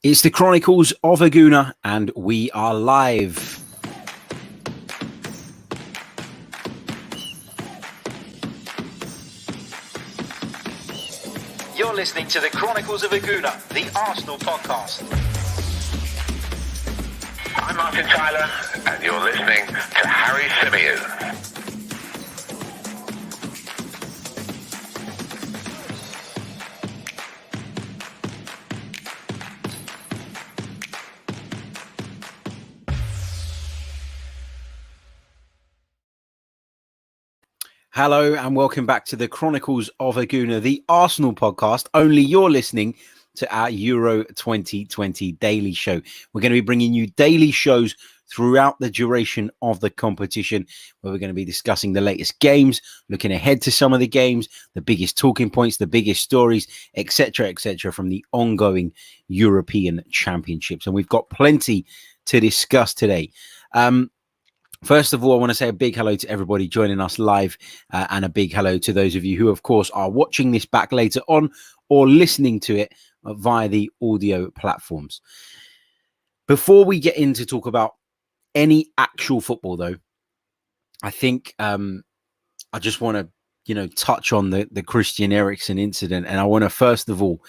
It's the Chronicles of Aguna, and we are live. You're listening to the Chronicles of Aguna, the Arsenal podcast. I'm Martin Tyler, and you're listening to Harry Symeou. Hello and welcome back to the Chronicles of Aguna, the Arsenal podcast. Only you're listening to our Euro 2020 daily show. We're going to be bringing you daily shows throughout the duration of the competition, where we're going to be discussing the latest games, looking ahead to some of the games, the biggest talking points, the biggest stories, etc., from the ongoing European Championships. And we've got plenty to discuss today. First of all, I want to say a big hello to everybody joining us live and a big hello to those of you who, of course, are watching this back later on or listening to it via the audio platforms. Before we get into talk about any actual football, though, I think I just want to, touch on the Christian Eriksen incident. And I want to, first of all,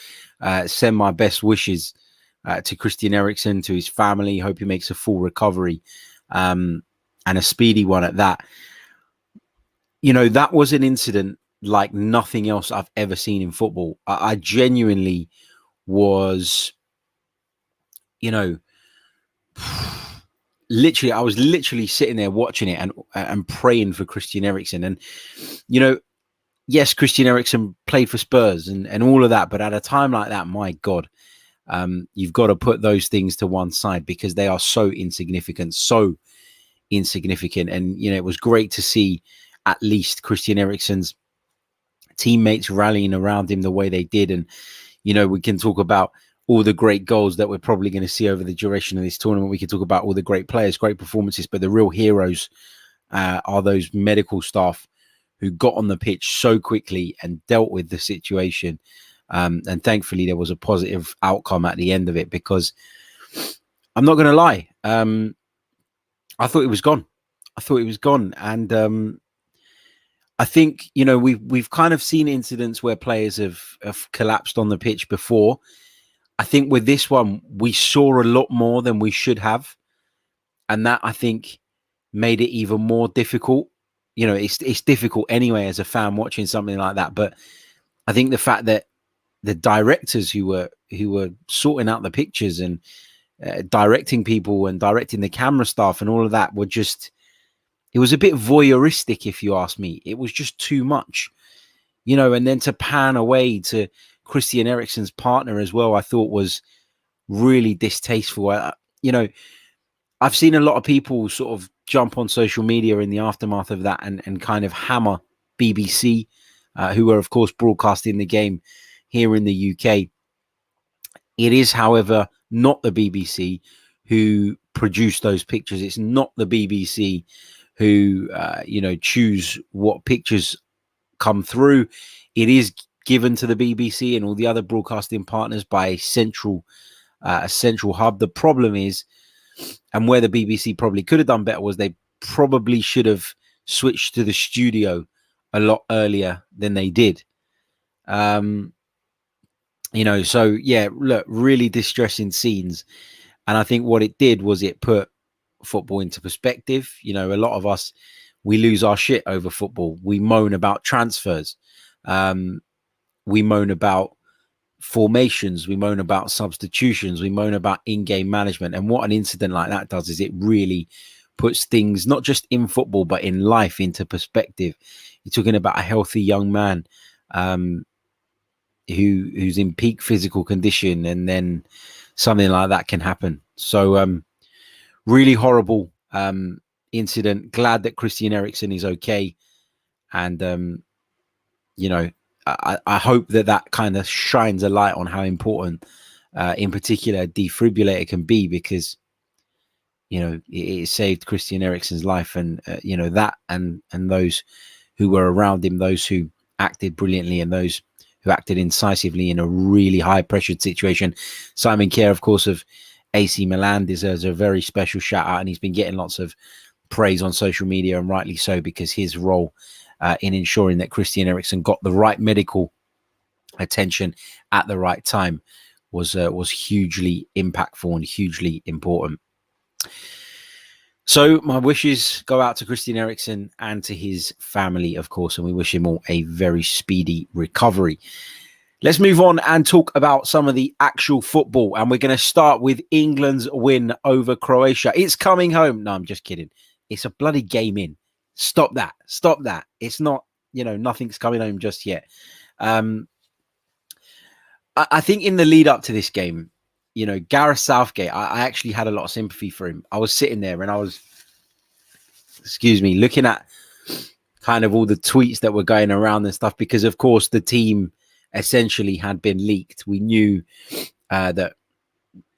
send my best wishes to Christian Eriksen, to his family. Hope he makes a full recovery. And a speedy one at that. That was an incident like nothing else I've ever seen in football. I genuinely was, I was literally sitting there watching it and praying for Christian Eriksen. And, yes, Christian Eriksen played for Spurs and all of that. But at a time like that, my God, you've got to put those things to one side because they are so insignificant, and it was great to see at least Christian Eriksen's teammates rallying around him the way they did. And we can talk about all the great goals that we're probably going to see over the duration of this tournament. We can talk about all the great players, great performances, but the real heroes are those medical staff who got on the pitch so quickly and dealt with the situation. And thankfully there was a positive outcome at the end of it, because I'm not going to lie, I thought it was gone. And I think, we've kind of seen incidents where players have collapsed on the pitch before. I think with this one, we saw a lot more than we should have. And that, I think, made it even more difficult. It's difficult anyway as a fan watching something like that. But I think the fact that the directors who were sorting out the pictures and directing people and directing the camera staff and all of that were just, it was a bit voyeuristic, if you ask me. It was just too much, and then to pan away to Christian Eriksen's partner as well, I thought was really distasteful. I've seen a lot of people sort of jump on social media in the aftermath of that and kind of hammer BBC, who are, of course, broadcasting the game here in the UK. It is, however, not the BBC who produce those pictures. It's not the BBC who, choose what pictures come through. It is given to the BBC and all the other broadcasting partners by a central hub. The problem is, and where the BBC probably could have done better, was they probably should have switched to the studio a lot earlier than they did. So yeah, look, really distressing scenes. And I think what it did was it put football into perspective. A lot of us, we lose our shit over football. We moan about transfers. We moan about formations. We moan about substitutions. We moan about in-game management. And what an incident like that does is it really puts things, not just in football, but in life, into perspective. You're talking about a healthy young man, who's in peak physical condition, and then something like that can happen. So really horrible incident. Glad that Christian Eriksen is okay. And I hope that kind of shines a light on how important in particular a defibrillator can be, because it saved Christian Eriksen's life. And that and those who were around him, those who acted brilliantly and those who acted incisively in a really high-pressured situation. Simon Kjaer, of course, of AC Milan, deserves a very special shout-out, and he's been getting lots of praise on social media, and rightly so, because his role in ensuring that Christian Eriksen got the right medical attention at the right time was hugely impactful and hugely important. So my wishes go out to Christian Eriksen and to his family, of course, and we wish him all a very speedy recovery. Let's move on and talk about some of the actual football, and we're going to start with England's win over Croatia. It's coming home. No, I'm just kidding. It's a bloody game in. Stop that. Stop that. It's not, nothing's coming home just yet. I think in the lead up to this game, Gareth Southgate, I actually had a lot of sympathy for him. I was sitting there and I was, looking at kind of all the tweets that were going around and stuff, because of course the team essentially had been leaked. We knew that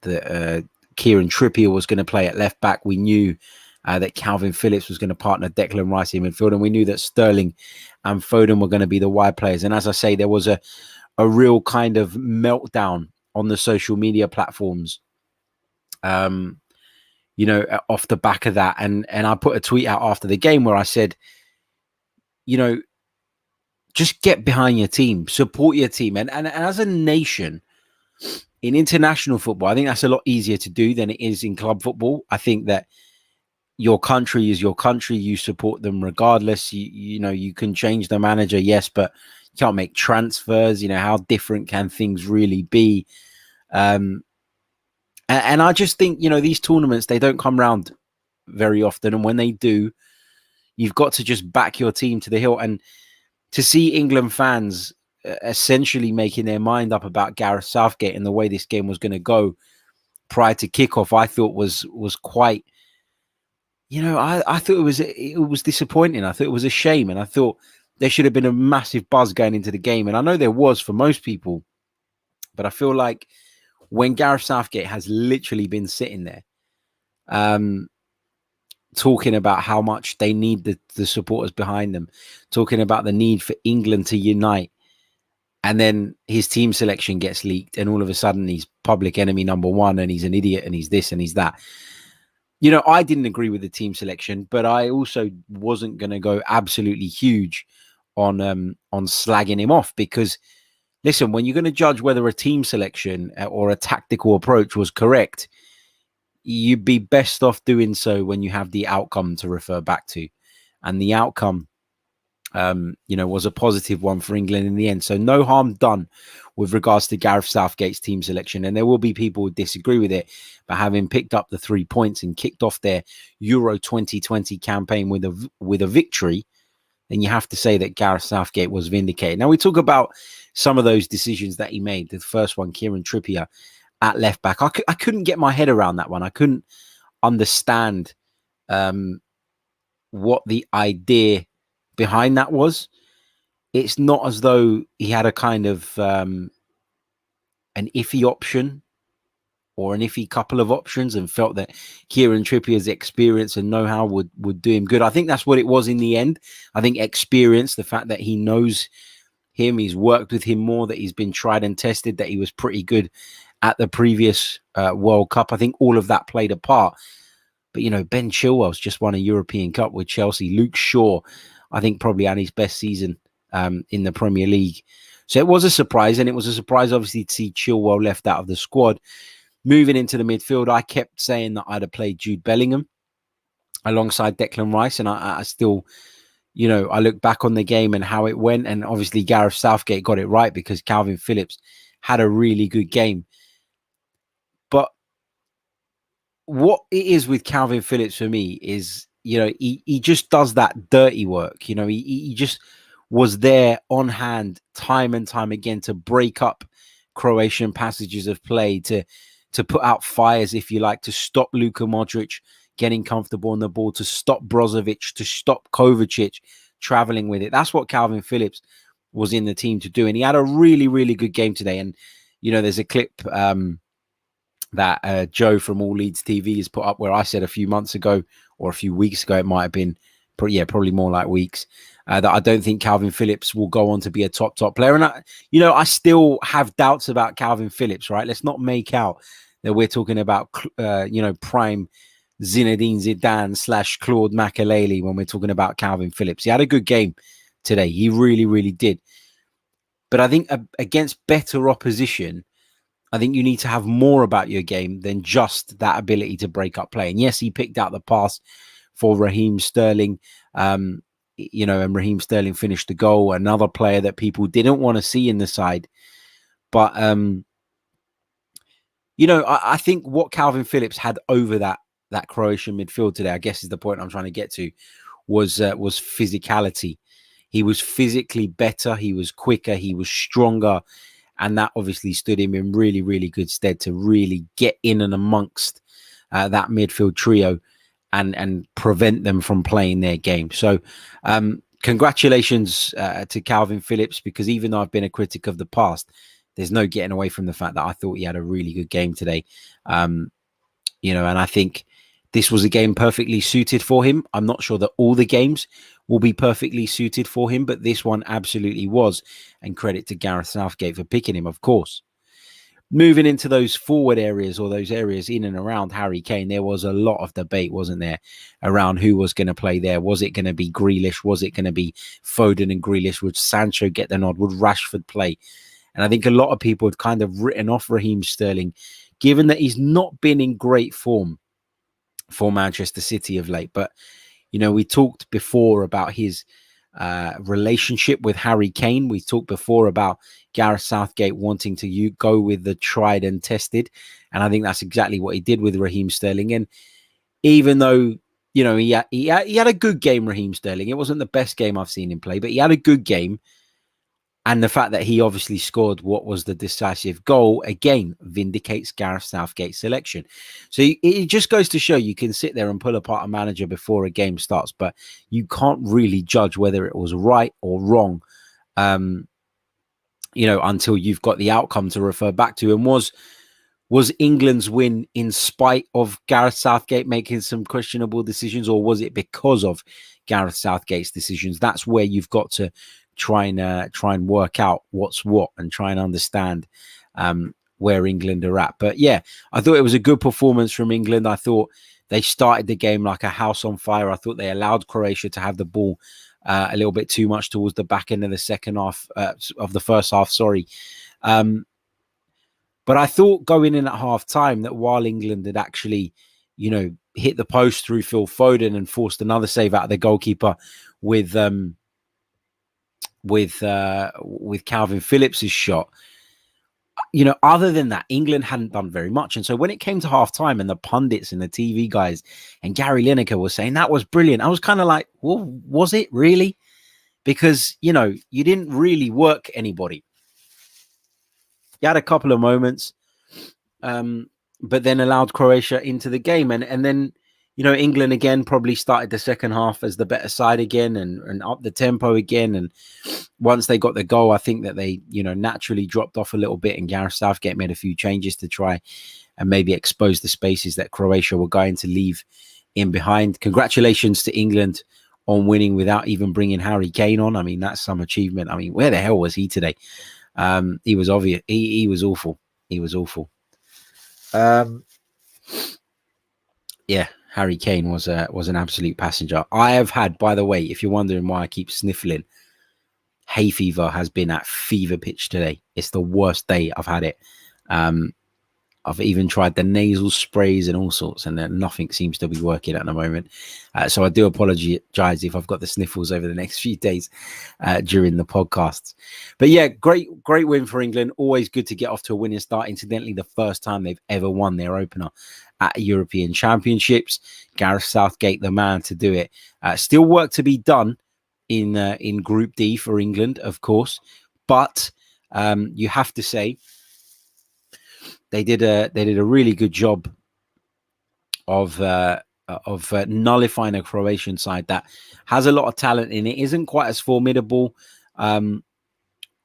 Kieran Trippier was going to play at left back. We knew that Calvin Phillips was going to partner Declan Rice in midfield, and we knew that Sterling and Foden were going to be the wide players. And as I say, there was a real kind of meltdown on the social media platforms, off the back of that. And I put a tweet out after the game where I said, just get behind your team, support your team. And as a nation in international football, I think that's a lot easier to do than it is in club football. I think that your country is your country. You support them regardless. You can change the manager, yes, but you can't make transfers. How different can things really be? And I just think, these tournaments, they don't come round very often. And when they do, you've got to just back your team to the hill. And to see England fans essentially making their mind up about Gareth Southgate and the way this game was going to go prior to kickoff, I thought was quite, I thought it was disappointing. I thought it was a shame. And I thought there should have been a massive buzz going into the game. And I know there was for most people, but I feel like when Gareth Southgate has literally been sitting there talking about how much they need the supporters behind them, talking about the need for England to unite, and then his team selection gets leaked, and all of a sudden he's public enemy number one, and he's an idiot, and he's this and he's that. I didn't agree with the team selection, but I also wasn't going to go absolutely huge on slagging him off, because listen, when you're going to judge whether a team selection or a tactical approach was correct, you'd be best off doing so when you have the outcome to refer back to. And the outcome, was a positive one for England in the end. So no harm done with regards to Gareth Southgate's team selection. And there will be people who disagree with it, but having picked up the 3 points and kicked off their Euro 2020 campaign with a victory, then you have to say that Gareth Southgate was vindicated. Now, we talk about some of those decisions that he made. The first one, Kieran Trippier at left back. I couldn't get my head around that one. I couldn't understand what the idea behind that was. It's not as though he had a kind of an iffy option or an iffy couple of options and felt that Kieran Trippier's experience and know-how would do him good. I think that's what it was in the end. I think experience, the fact that he knows him, he's worked with him more, that he's been tried and tested, that he was pretty good at the previous World Cup. I think all of that played a part. But, Ben Chilwell's just won a European Cup with Chelsea. Luke Shaw, I think, probably had his best season in the Premier League. So it was a surprise, and it was a surprise, obviously, to see Chilwell left out of the squad. Moving into the midfield, I kept saying that I'd have played Jude Bellingham alongside Declan Rice, and I still, I look back on the game and how it went, and obviously Gareth Southgate got it right because Calvin Phillips had a really good game. But what it is with Calvin Phillips for me is, he just does that dirty work. He just was there on hand time and time again to break up Croatian passages of play, to put out fires, if you like, to stop Luka Modric getting comfortable on the ball, to stop Brozovic, to stop Kovacic traveling with it. That's what Calvin Phillips was in the team to do. And he had a really, really good game today. And, there's a clip that Joe from All Leeds TV has put up where I said a few months ago, or a few weeks ago, it might have been, probably more like weeks, that I don't think Calvin Phillips will go on to be a top player. And I still have doubts about Calvin Phillips, right? Let's not make out that we're talking about, prime Zinedine Zidane / Claude Makelele when we're talking about Calvin Phillips. He had a good game today. He really, really did. But I think against better opposition, I think you need to have more about your game than just that ability to break up play. And yes, he picked out the pass for Raheem Sterling, and Raheem Sterling finished the goal. Another player that people didn't want to see in the side. But, I think what Calvin Phillips had over that Croatian midfield today, I guess is the point I'm trying to get to, was physicality. He was physically better. He was quicker. He was stronger. And that obviously stood him in really, really good stead to really get in and amongst that midfield trio and prevent them from playing their game. So congratulations to Calvin Phillips, because even though I've been a critic of the past, there's no getting away from the fact that I thought he had a really good game today. And I think this was a game perfectly suited for him. I'm not sure that all the games will be perfectly suited for him, but this one absolutely was. And credit to Gareth Southgate for picking him, of course. Moving into those forward areas, or those areas in and around Harry Kane, there was a lot of debate, wasn't there, around who was going to play there. Was it going to be Grealish? Was it going to be Foden and Grealish? Would Sancho get the nod? Would Rashford play? And I think a lot of people had kind of written off Raheem Sterling, given that he's not been in great form for Manchester City of late. But, we talked before about his relationship with Harry Kane. We talked before about Gareth Southgate wanting to go with the tried and tested. And I think that's exactly what he did with Raheem Sterling. And even though, he had a good game, Raheem Sterling, it wasn't the best game I've seen him play, but he had a good game. And the fact that he obviously scored what was the decisive goal, again, vindicates Gareth Southgate's selection. So it just goes to show you can sit there and pull apart a manager before a game starts, but you can't really judge whether it was right or wrong, until you've got the outcome to refer back to. And was England's win in spite of Gareth Southgate making some questionable decisions, or was it because of Gareth Southgate's decisions? That's where you've got to try and work out what's what and try and understand where England are at. But yeah, I thought it was a good performance from England. I thought they started the game like a house on fire. I thought they allowed Croatia to have the ball a little bit too much towards the back end of the second half of the first half. But I thought going in at half time that while England had actually, hit the post through Phil Foden and forced another save out of the goalkeeper with Calvin Phillips's shot, other than that, England hadn't done very much. And so when it came to half time and the pundits and the TV guys and Gary Lineker was saying that was brilliant, I was kind of like, well, was it really? Because, you didn't really work anybody. You had a couple of moments, but then allowed Croatia into the game. And then, England again probably started the second half as the better side again and up the tempo again. And once they got the goal, I think that they, naturally dropped off a little bit, and Gareth Southgate made a few changes to try and maybe expose the spaces that Croatia were going to leave in behind. Congratulations to England on winning without even bringing Harry Kane on. I mean, that's some achievement. I mean, where the hell was he today? He was obvious. He was awful. He was awful. Yeah, Harry Kane was an absolute passenger. I have had, by the way, if you're wondering why I keep sniffling, hay fever has been at fever pitch today. It's the worst day I've had it. I've even tried the nasal sprays and all sorts, and nothing seems to be working at the moment. So I do apologize if I've got the sniffles over the next few days during the podcasts. But yeah, great win for England. Always good to get off to a winning start. Incidentally, the first time they've ever won their opener at European Championships. Gareth Southgate, the man to do it. Still work to be done in Group D for England, of course. But you have to say, they did a really good job of nullifying a Croatian side that has a lot of talent in it. Isn't quite as formidable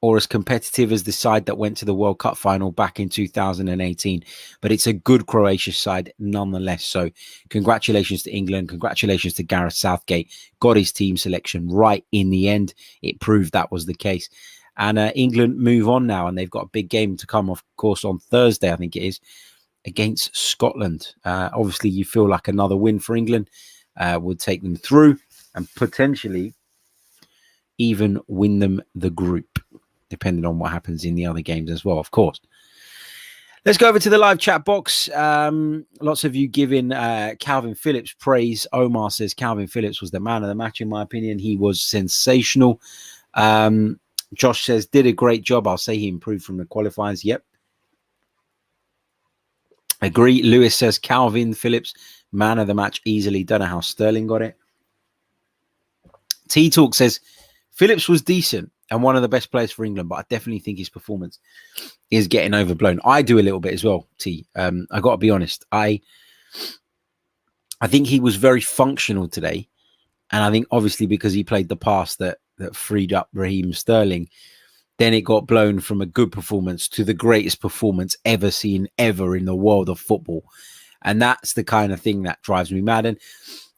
or as competitive as the side that went to the World Cup final back in 2018, but it's a good Croatia side nonetheless. So congratulations to England. Congratulations to Gareth Southgate. Got his team selection right in the end. It proved that was the case. And England move on now, and they've got a big game to come, of course, on Thursday, I think it is, against Scotland. Obviously, you feel like another win for England would take them through and potentially even win them the group, depending on what happens in the other games as well, of course. Let's go over to the live chat box. Lots of you giving Calvin Phillips praise. Omar says Calvin Phillips was the man of the match, in my opinion. He was sensational. Josh says, did a great job. I'll say he improved from the qualifiers. Yep. Agree. Lewis says Calvin Phillips, man of the match easily. Don't know how Sterling got it. T-Talk says Phillips was decent and one of the best players for England, but I definitely think his performance is getting overblown. I do a little bit as well, T. I got to be honest. I think he was very functional today. And I think obviously because he played the pass that freed up Raheem Sterling, then it got blown from a good performance to the greatest performance ever seen ever in the world of football. And that's the kind of thing that drives me mad. And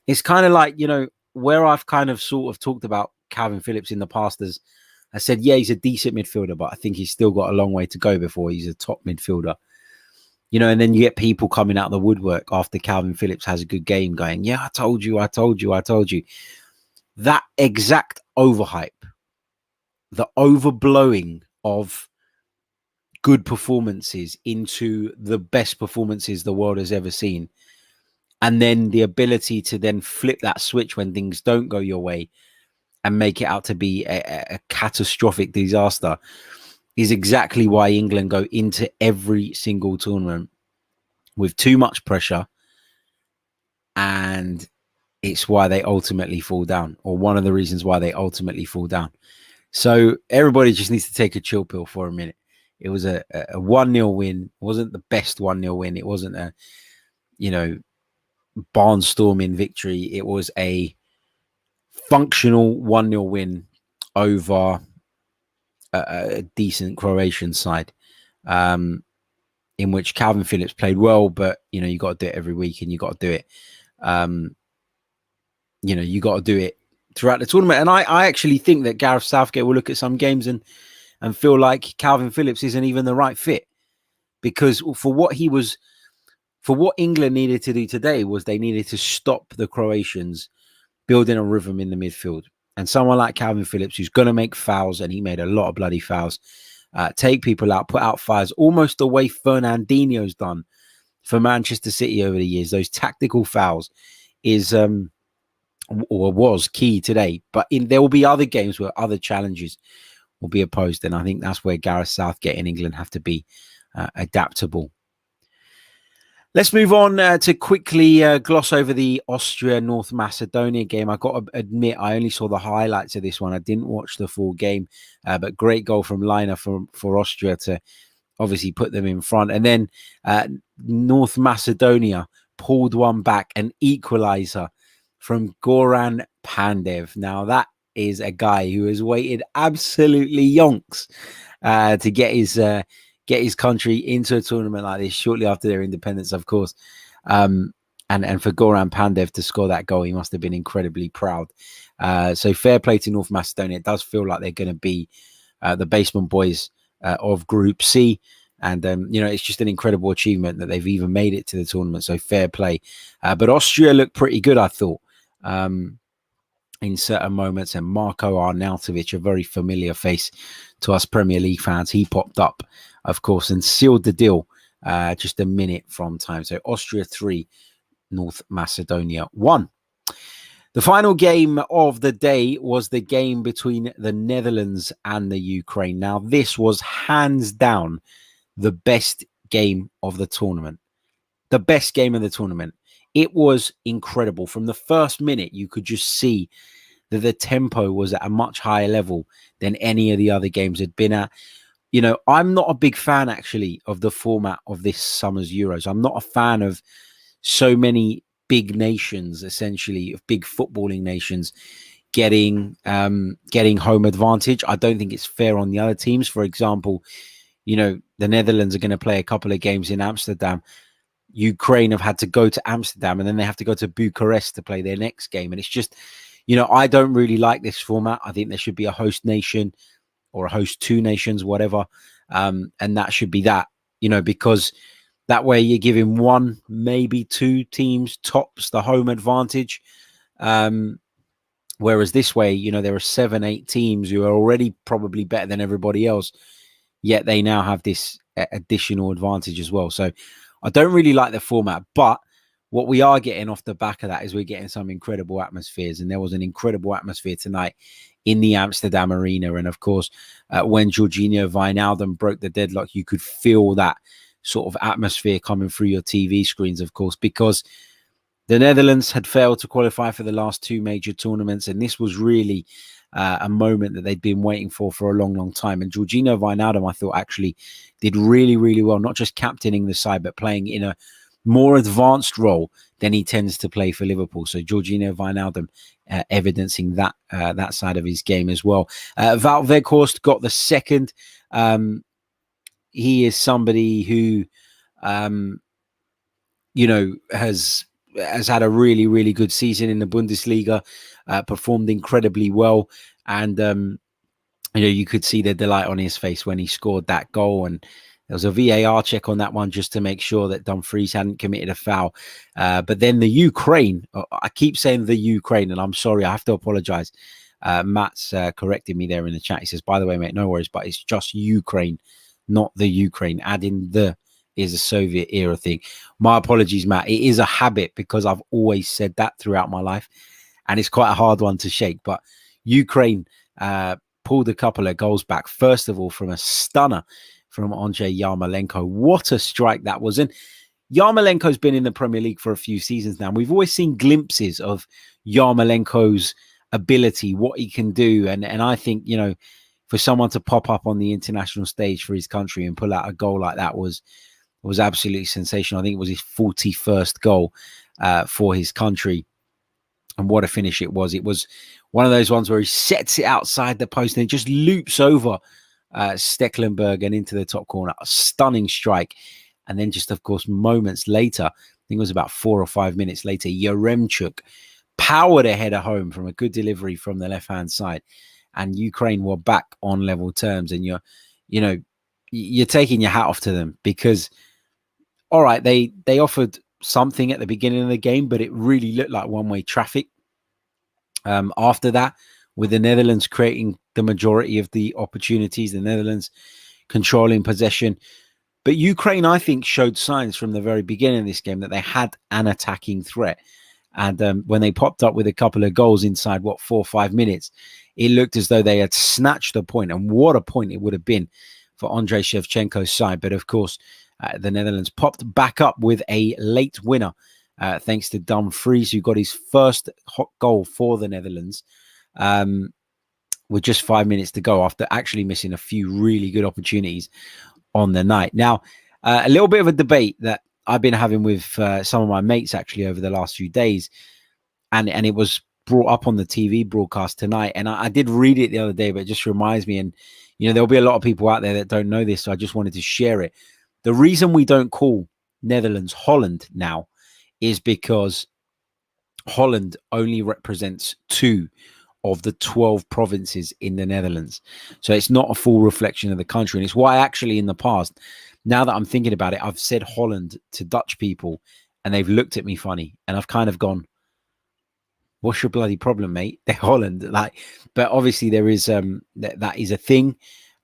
it's kind of like, you know, where I've kind of sort of talked about Calvin Phillips in the past as I said, yeah, he's a decent midfielder, but I think he's still got a long way to go before he's a top midfielder. You know, and then you get people coming out of the woodwork after Calvin Phillips has a good game going, yeah, I told you. That exact overhype, the overblowing of good performances into the best performances the world has ever seen, and then the ability to then flip that switch when things don't go your way and make it out to be a catastrophic disaster is exactly why England go into every single tournament with too much pressure, and it's why they ultimately fall down, or one of the reasons why they ultimately fall down. So everybody just needs to take a chill pill for a minute. It was a 1-0 win. It wasn't the best 1-0 win. It wasn't a, you know, barnstorming victory. It was a functional 1-0 win over a decent Croatian side, in which Calvin Phillips played well, but, you know, you got to do it every week, and you got to do it, you know, you got to do it throughout the tournament. And I actually think that Gareth Southgate will look at some games and feel like Calvin Phillips isn't even the right fit, because for what England needed to do today was they needed to stop the Croatians building a rhythm in the midfield. And someone like Calvin Phillips, who's going to make fouls, and he made a lot of bloody fouls, take people out, put out fires, almost the way Fernandinho's done for Manchester City over the years. Those tactical fouls is or was key today. But there will be other games where other challenges will be opposed, and I think that's where Gareth Southgate in England have to be adaptable. Let's move on to quickly gloss over the Austria North Macedonia game. I got to admit, I only saw the highlights of this one. I didn't watch the full game, but great goal from Liner for Austria to obviously put them in front. And then North Macedonia pulled one back, an equalizer from Goran Pandev. Now, that is a guy who has waited absolutely yonks to get his country into a tournament like this shortly after their independence, of course. And for Goran Pandev to score that goal, he must have been incredibly proud. So fair play to North Macedonia. It does feel like they're going to be the basement boys of Group C. And, you know, it's just an incredible achievement that they've even made it to the tournament. So fair play. But Austria looked pretty good, I thought, in certain moments. And Marko Arnautovic, a very familiar face to us Premier League fans, he popped up, of course, and sealed the deal just a minute from time. So Austria 3, North Macedonia 1. The final game of the day was the game between the Netherlands and the Ukraine. Now, this was hands down the best game of the tournament. The best game of the tournament. It was incredible. From the first minute, you could just see that the tempo was at a much higher level than any of the other games had been at. You know, I'm not a big fan, actually, of the format of this summer's Euros. I'm not a fan of so many big nations, essentially, of big footballing nations, getting home advantage. I don't think it's fair on the other teams. For example, the Netherlands are going to play a couple of games in Amsterdam. Ukraine have had to go to Amsterdam, and then they have to go to Bucharest to play their next game. And it's just, I don't really like this format. I think there should be a host nation or a host two nations, whatever. And that should be that, because that way you're giving one, maybe two teams tops the home advantage. Whereas this way, there are 7-8 teams who are already probably better than everybody else, yet they now have this additional advantage as well. So I don't really like the format, but what we are getting off the back of that is we're getting some incredible atmospheres. And there was an incredible atmosphere tonight in the Amsterdam arena. And of course, when Jorginho Wijnaldum broke the deadlock, you could feel that sort of atmosphere coming through your TV screens, of course, because the Netherlands had failed to qualify for the last two major tournaments. And this was really a moment that they'd been waiting for a long, long time. And Jorginho Wijnaldum, I thought, actually did really, really well, not just captaining the side, but playing in a more advanced role than he tends to play for Liverpool. So Jorginho Wijnaldum evidencing that side of his game as well. Wout Weghorst got the second. He is somebody who, has had a really, really good season in the Bundesliga, performed incredibly well. And, you could see the delight on his face when he scored that goal. And there was a VAR check on that one just to make sure that Dumfries hadn't committed a foul. But then the Ukraine, I keep saying the Ukraine, and I'm sorry, I have to apologize. Matt's corrected me there in the chat. He says, by the way, mate, no worries, but it's just Ukraine, not the Ukraine. Adding the is a Soviet era thing. My apologies, Matt. It is a habit because I've always said that throughout my life, and it's quite a hard one to shake. But Ukraine pulled a couple of goals back. First of all, from a stunner from Andrei Yarmolenko. What a strike that was. And Yarmolenko's been in the Premier League for a few seasons now. We've always seen glimpses of Yarmolenko's ability, what he can do. And I think, for someone to pop up on the international stage for his country and pull out a goal like that was absolutely sensational. I think it was his 41st goal for his country. And what a finish it was. It was one of those ones where he sets it outside the post and it just loops over Stecklenburg and into the top corner. A stunning strike. And then just, of course, moments later, I think it was about 4 or 5 minutes later, Yaremchuk powered a header home from a good delivery from the left-hand side. And Ukraine were back on level terms. And you're taking your hat off to them because, all right, they offered something at the beginning of the game, but it really looked like one-way traffic. After that, with the Netherlands creating the majority of the opportunities, the Netherlands controlling possession. But Ukraine, I think, showed signs from the very beginning of this game that they had an attacking threat. And when they popped up with a couple of goals inside, 4 or 5 minutes, it looked as though they had snatched a point. And what a point it would have been for Andrei Shevchenko's side. But of course, the Netherlands popped back up with a late winner, thanks to Dumfries, who got his first hot goal for the Netherlands with just 5 minutes to go after actually missing a few really good opportunities on the night. Now, a little bit of a debate that I've been having with some of my mates actually over the last few days, and it was brought up on the TV broadcast tonight. And I did read it the other day, but it just reminds me, and there'll be a lot of people out there that don't know this, so I just wanted to share it. The reason we don't call Netherlands Holland now is because Holland only represents 2 of the 12 provinces in the Netherlands. So it's not a full reflection of the country. And it's why actually in the past, now that I'm thinking about it, I've said Holland to Dutch people and they've looked at me funny. And I've kind of gone, what's your bloody problem, mate? They're Holland. But obviously there is, that is a thing.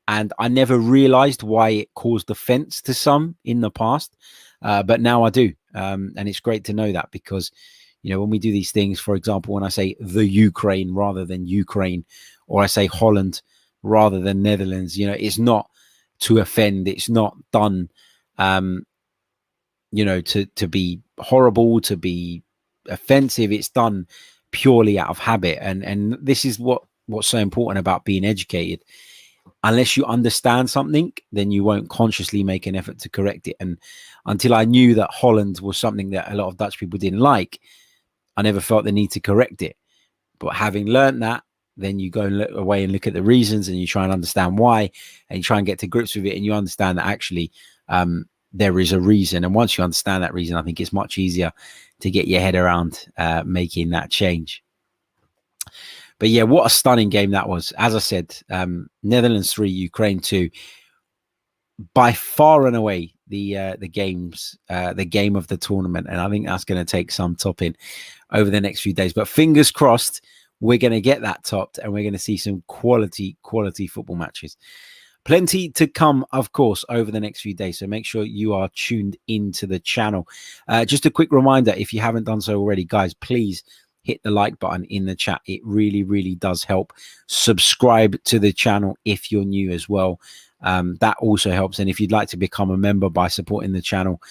And I never realized why it caused offense to some in the past. But now I do. And it's great to know that because, when we do these things, for example, when I say the Ukraine rather than Ukraine, or I say Holland rather than Netherlands, it's not to offend. It's not done, to be horrible, to be offensive. It's done purely out of habit. And this is what's so important about being educated. Unless you understand something, then you won't consciously make an effort to correct it. And until I knew that Holland was something that a lot of Dutch people didn't like, I never felt the need to correct it. But having learned that, then you go and look away and look at the reasons, and you try and understand why, and you try and get to grips with it, and you understand that actually there is a reason. And once you understand that reason, I think it's much easier to get your head around making that change. But yeah, what a stunning game that was. As I said, Netherlands 3, Ukraine 2. By far and away the game of the tournament, and I think that's going to take some topping over the next few days. But fingers crossed, we're going to get that topped, and we're going to see some quality football matches. Plenty to come, of course, over the next few days. So make sure you are tuned into the channel. Just a quick reminder, if you haven't done so already, guys, please hit the like button in the chat. It really, really does help. Subscribe to the channel if you're new as well. That also helps. And if you'd like to become a member by supporting the channel,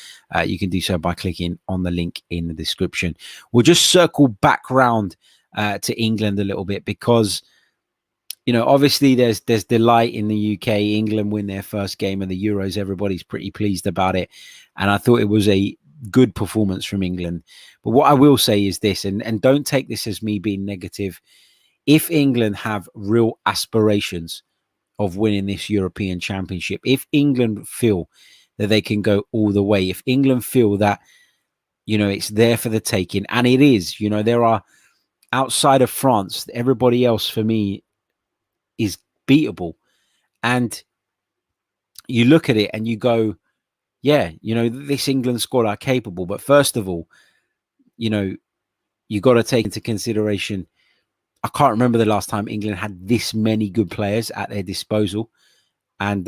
you can do so by clicking on the link in the description. We'll just circle back round to England a little bit, because you know, obviously there's delight in the UK. England win their first game of the Euros. Everybody's pretty pleased about it, and I thought it was a good performance from England. But what I will say is this, and don't take this as me being negative. If England have real aspirations of winning this European Championship, if England feel that they can go all the way, if England feel that, you know, it's there for the taking, and it is, you know, there are, outside of France, everybody else for me is beatable. And you look at it and you go, yeah, you know, this England squad are capable. But first of all, you know, you got to take into consideration, I can't remember the last time England had this many good players at their disposal. And,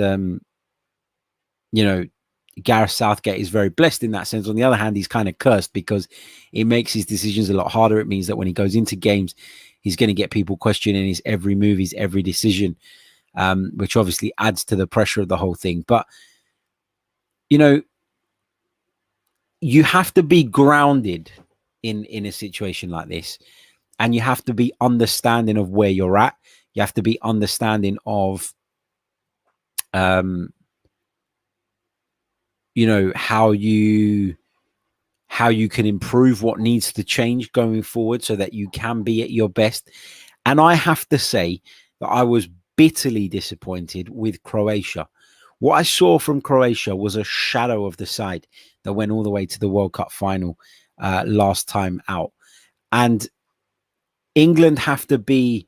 you know, Gareth Southgate is very blessed in that sense. On the other hand, he's kind of cursed, because it makes his decisions a lot harder. It means that when he goes into games, he's going to get people questioning his every move, his every decision, which obviously adds to the pressure of the whole thing. But, you know, you have to be grounded in a situation like this, and you have to be understanding of where you're at. You have to be understanding of, you know, how you can improve, what needs to change going forward so that you can be at your best. And I have to say that I was bitterly disappointed with Croatia. What I saw from Croatia was a shadow of the side that went all the way to the World Cup final last time out. And England have to be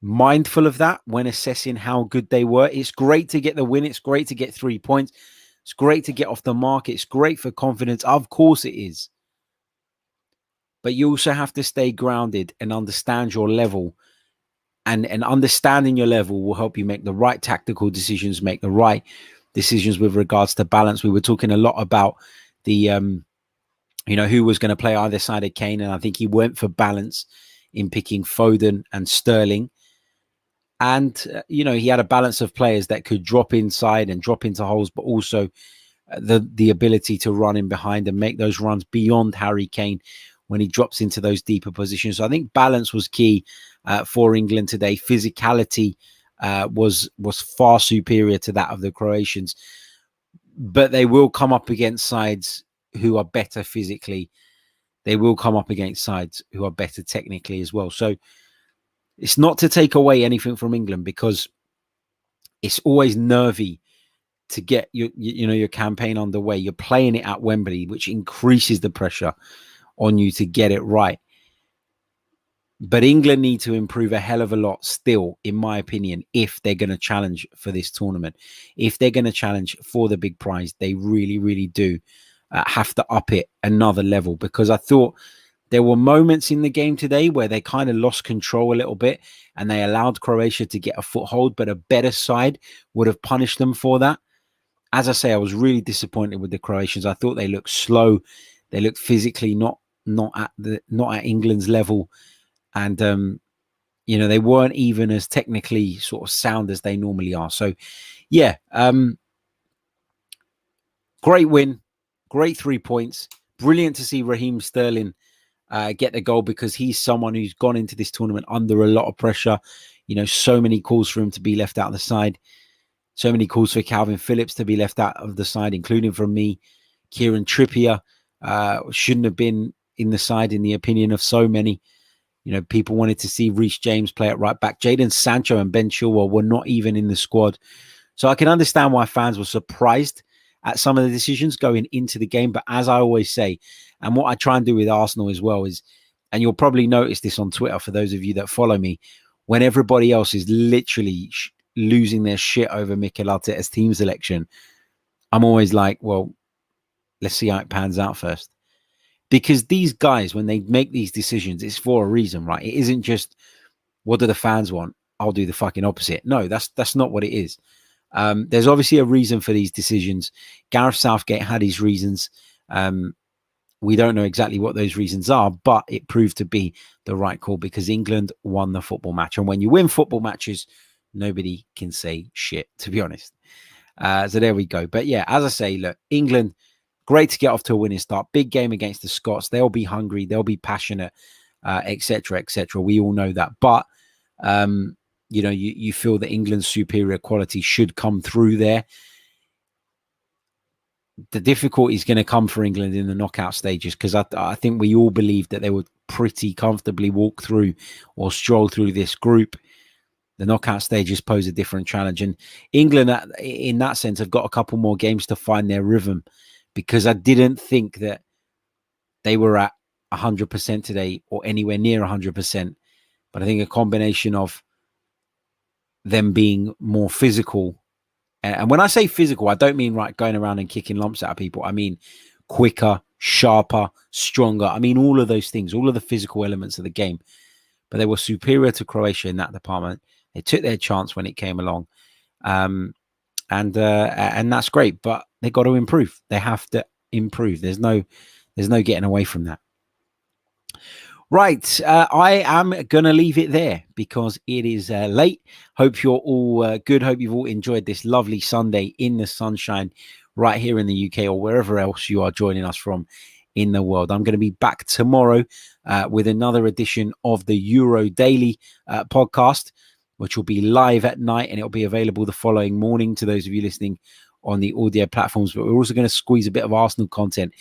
mindful of that when assessing how good they were. It's great to get the win. It's great to get 3 points. It's great to get off the mark. It's great for confidence. Of course it is. But you also have to stay grounded and understand your level. And understanding your level will help you make the right tactical decisions, make the right decisions with regards to balance. We were talking a lot about the, you know, who was going to play either side of Kane. And I think he went for balance in picking Foden and Sterling. And, you know, he had a balance of players that could drop inside and drop into holes, but also the ability to run in behind and make those runs beyond Harry Kane when he drops into those deeper positions. So I think balance was key for England today. Physicality was far superior to that of the Croatians. But they will come up against sides who are better physically. They will come up against sides who are better technically as well. So it's not to take away anything from England, because it's always nervy to get your campaign underway. You're playing it at Wembley, which increases the pressure on you to get it right. But England need to improve a hell of a lot still, in my opinion, if they're going to challenge for this tournament. If they're going to challenge for the big prize, they really, really do have to up it another level, because I thought there were moments in the game today where they kind of lost control a little bit and they allowed Croatia to get a foothold, but a better side would have punished them for that. As I say, I was really disappointed with the Croatians. I thought they looked slow. They looked physically not at England's level. And, you know, they weren't even as technically sort of sound as they normally are. So, yeah, great win, great 3 points. Brilliant to see Raheem Sterling get the goal, because he's someone who's gone into this tournament under a lot of pressure. You know, so many calls for him to be left out of the side. So many calls for Calvin Phillips to be left out of the side, including from me. Kieran Trippier shouldn't have been in the side, in the opinion of so many. You know, people wanted to see Reece James play at right back. Jadon Sancho and Ben Chilwell were not even in the squad. So I can understand why fans were surprised at some of the decisions going into the game. But as I always say, and what I try and do with Arsenal as well is, and you'll probably notice this on Twitter for those of you that follow me, when everybody else is literally losing their shit over Mikel Arteta's team selection, I'm always like, well, let's see how it pans out first. Because these guys, when they make these decisions, it's for a reason, right? It isn't just, what do the fans want? I'll do the fucking opposite. No, that's not what it is. There's obviously a reason for these decisions. Gareth Southgate had his reasons. We don't know exactly what those reasons are, but it proved to be the right call because England won the football match. And when you win football matches, nobody can say shit, to be honest. So there we go. But yeah, as I say, look, England, great to get off to a winning start. Big game against the Scots. They'll be hungry. They'll be passionate, etc., etc. We all know that. But, you know, you feel that England's superior quality should come through there. The difficulty is going to come for England in the knockout stages because I think we all believed that they would pretty comfortably walk through or stroll through this group. The knockout stages pose a different challenge. And England, in that sense, have got a couple more games to find their rhythm because I didn't think that they were at 100% today or anywhere near 100%. But I think a combination of them being more physical. And when I say physical, I don't mean going around and kicking lumps out of people. I mean quicker, sharper, stronger. I mean all of those things, all of the physical elements of the game. But they were superior to Croatia in that department. They took their chance when it came along. And that's great. But they got to improve. They have to improve. There's no getting away from that. Right, I am going to leave it there because it is late. Hope you're all good. Hope you've all enjoyed this lovely Sunday in the sunshine right here in the UK or wherever else you are joining us from in the world. I'm going to be back tomorrow with another edition of the Euro Daily podcast, which will be live at night and it'll be available the following morning to those of you listening on the audio platforms. But we're also going to squeeze a bit of Arsenal content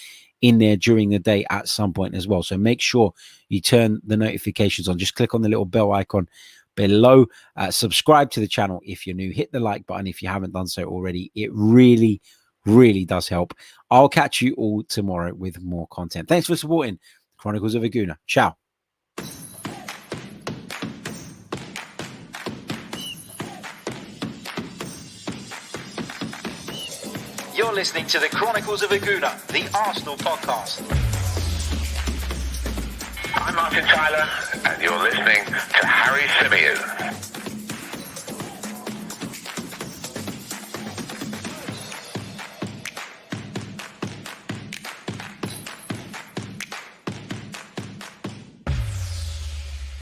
in there during the day at some point as well. So make sure you turn the notifications on. Just click on the little bell icon below. Subscribe to the channel if you're new. Hit the like button if you haven't done so already. It really, really does help. I'll catch you all tomorrow with more content. Thanks for supporting Chronicles of a Gooner. Ciao. You're listening to the Chronicles of a Gooner, the Arsenal podcast. I'm Martin Tyler, and you're listening to Harry Symeou.